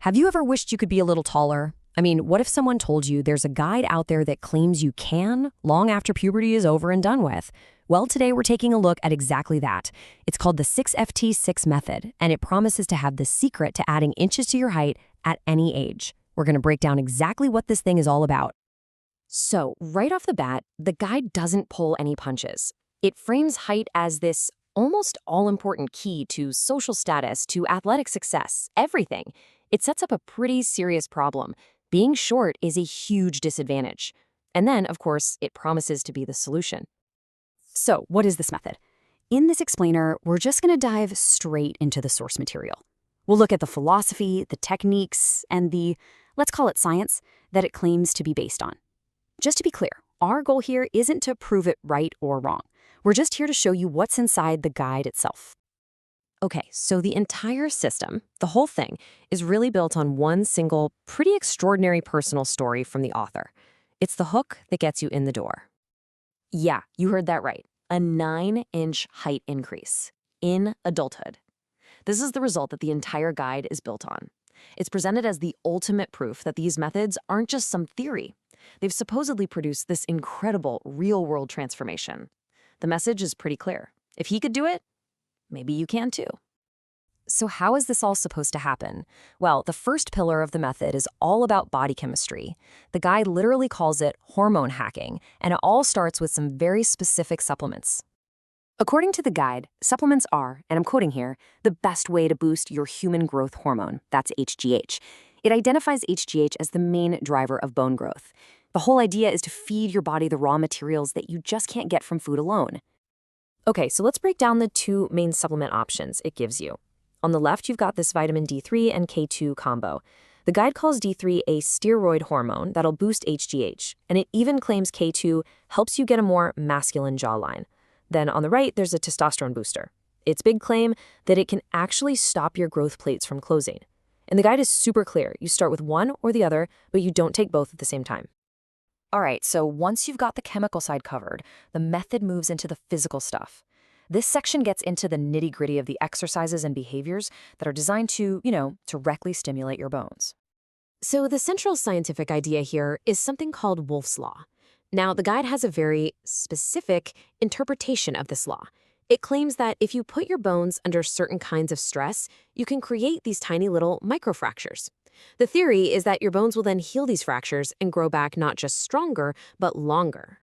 Have you ever wished you could be a little taller? I mean, what if someone told you there's a guide out there that claims you can long after puberty is over and done with? Well, today we're taking a look at exactly that. It's called the 6FT6 method, and it promises to have the secret to adding inches to your height at any age. We're going to break down exactly what this thing is all about. So, right off the bat, the guide doesn't pull any punches. It frames height as this almost all-important key to social status, to athletic success, everything. It sets up a pretty serious problem. Being short is a huge disadvantage. And then, of course, it promises to be the solution. So, what is this method? In this explainer, we're just going to dive straight into the source material. We'll look at the philosophy, the techniques, and the, let's call it science, that it claims to be based on. Just to be clear, our goal here isn't to prove it right or wrong. We're just here to show you what's inside the guide itself. Okay, so the entire system, the whole thing, is really built on one single, pretty extraordinary personal story from the author. It's the hook that gets you in the door. Yeah, you heard that right. A 9-inch height increase in adulthood. This is the result that the entire guide is built on. It's presented as the ultimate proof that these methods aren't just some theory. They've supposedly produced this incredible real-world transformation. The message is pretty clear. If he could do it, maybe you can too. So how is this all supposed to happen? Well, the first pillar of the method is all about body chemistry. The guide literally calls it hormone hacking, and it all starts with some very specific supplements. According to the guide, supplements are, and I'm quoting here, the best way to boost your human growth hormone. That's HGH. It identifies HGH as the main driver of bone growth. The whole idea is to feed your body the raw materials that you just can't get from food alone. Okay, so let's break down the two main supplement options it gives you. On the left, you've got this vitamin D3 and K2 combo. The guide calls D3 a steroid hormone that'll boost HGH, and it even claims K2 helps you get a more masculine jawline. Then on the right, there's a testosterone booster. Its big claim that it can actually stop your growth plates from closing. And the guide is super clear. You start with one or the other, but you don't take both at the same time. All right, so once you've got the chemical side covered, the method moves into the physical stuff. This section gets into the nitty-gritty of the exercises and behaviors that are designed to, directly stimulate your bones. So the central scientific idea here is something called Wolff's Law. Now, the guide has a very specific interpretation of this law. It claims that if you put your bones under certain kinds of stress, you can create these tiny little microfractures. The theory is that your bones will then heal these fractures and grow back not just stronger, but longer.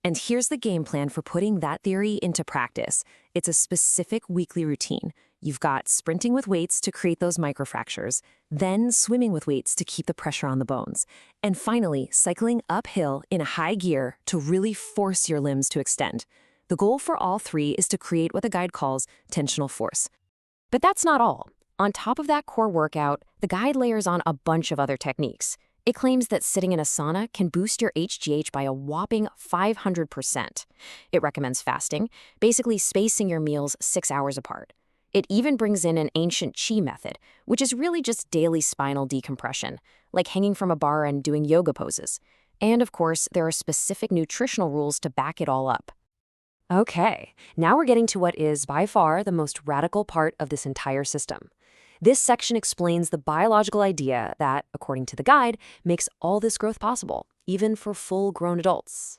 And here's the game plan for putting that theory into practice. It's a specific weekly routine. You've got sprinting with weights to create those microfractures, then swimming with weights to keep the pressure on the bones, and finally cycling uphill in a high gear to really force your limbs to extend. The goal for all three is to create what the guide calls tensional force. But that's not all. On top of that core workout, the guide layers on a bunch of other techniques. It claims that sitting in a sauna can boost your HGH by a whopping 500%. It recommends fasting, basically spacing your meals 6 hours apart. It even brings in an ancient chi method, which is really just daily spinal decompression, like hanging from a bar and doing yoga poses. And of course, there are specific nutritional rules to back it all up. Okay, now we're getting to what is by far the most radical part of this entire system. This section explains the biological idea that, according to the guide, makes all this growth possible, even for full-grown adults.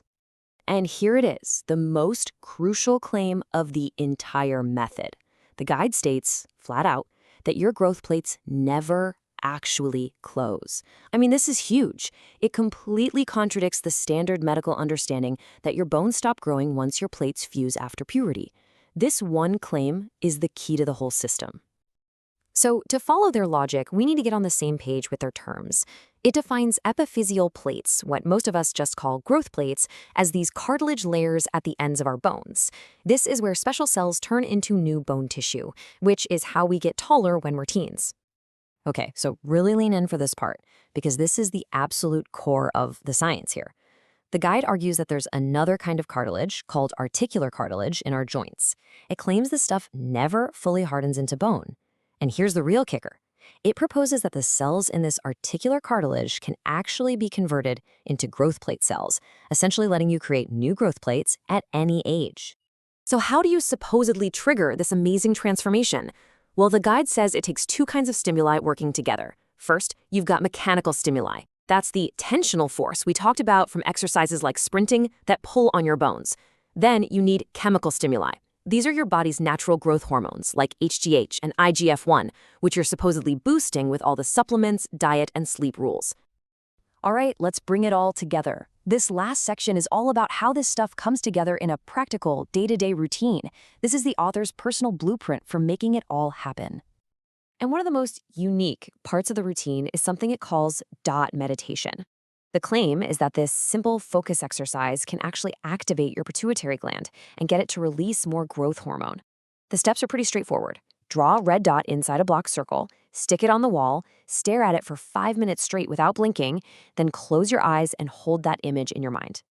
And here it is, the most crucial claim of the entire method. The guide states, flat out, that your growth plates never actually close. I mean, this is huge. It completely contradicts the standard medical understanding that your bones stop growing once your plates fuse after puberty. This one claim is the key to the whole system. So to follow their logic, we need to get on the same page with their terms. It defines epiphyseal plates, what most of us just call growth plates, as these cartilage layers at the ends of our bones. This is where special cells turn into new bone tissue, which is how we get taller when we're teens. Okay, so really lean in for this part, because this is the absolute core of the science here. The guide argues that there's another kind of cartilage, called articular cartilage, in our joints. It claims this stuff never fully hardens into bone. And here's the real kicker. It proposes that the cells in this articular cartilage can actually be converted into growth plate cells, essentially letting you create new growth plates at any age. So how do you supposedly trigger this amazing transformation? Well, the guide says it takes two kinds of stimuli working together. First, you've got mechanical stimuli. That's the tensional force we talked about from exercises like sprinting that pull on your bones. Then you need chemical stimuli. These are your body's natural growth hormones like HGH and IGF-1, which you're supposedly boosting with all the supplements, diet, and sleep rules. All right, let's bring it all together. This last section is all about how this stuff comes together in a practical, day-to-day routine. This is the author's personal blueprint for making it all happen. And one of the most unique parts of the routine is something it calls dot meditation. The claim is that this simple focus exercise can actually activate your pituitary gland and get it to release more growth hormone. The steps are pretty straightforward. Draw a red dot inside a block circle, stick it on the wall, stare at it for 5 minutes straight without blinking, then close your eyes and hold that image in your mind.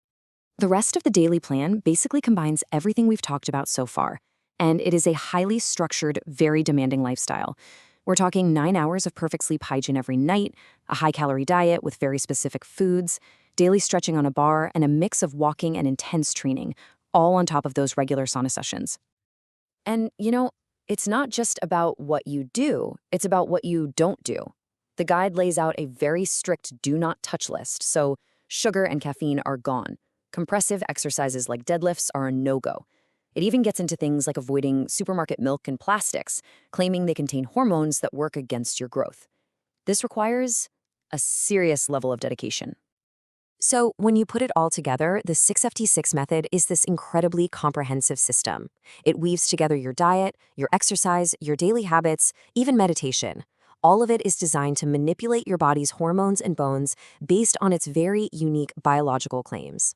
The rest of the daily plan basically combines everything we've talked about so far, and it is a highly structured, very demanding lifestyle. We're talking 9 hours of perfect sleep hygiene every night, a high-calorie diet with very specific foods, daily stretching on a bar, and a mix of walking and intense training, all on top of those regular sauna sessions. And, it's not just about what you do, it's about what you don't do. The guide lays out a very strict do not touch list, so sugar and caffeine are gone. Compressive exercises like deadlifts are a no-go. It even gets into things like avoiding supermarket milk and plastics, claiming they contain hormones that work against your growth. This requires a serious level of dedication. So when you put it all together, the 6FT6 method is this incredibly comprehensive system. It weaves together your diet, your exercise, your daily habits, even meditation. All of it is designed to manipulate your body's hormones and bones based on its very unique biological claims.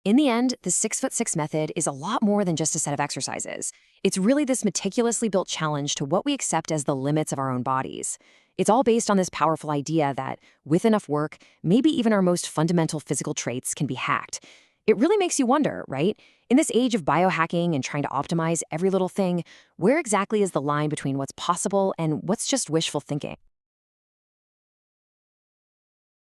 In the end, the 6foot6 method is a lot more than just a set of exercises. It's really this meticulously built challenge to what we accept as the limits of our own bodies. It's all based on this powerful idea that, with enough work, maybe even our most fundamental physical traits can be hacked. It really makes you wonder, right? In this age of biohacking and trying to optimize every little thing, where exactly is the line between what's possible and what's just wishful thinking?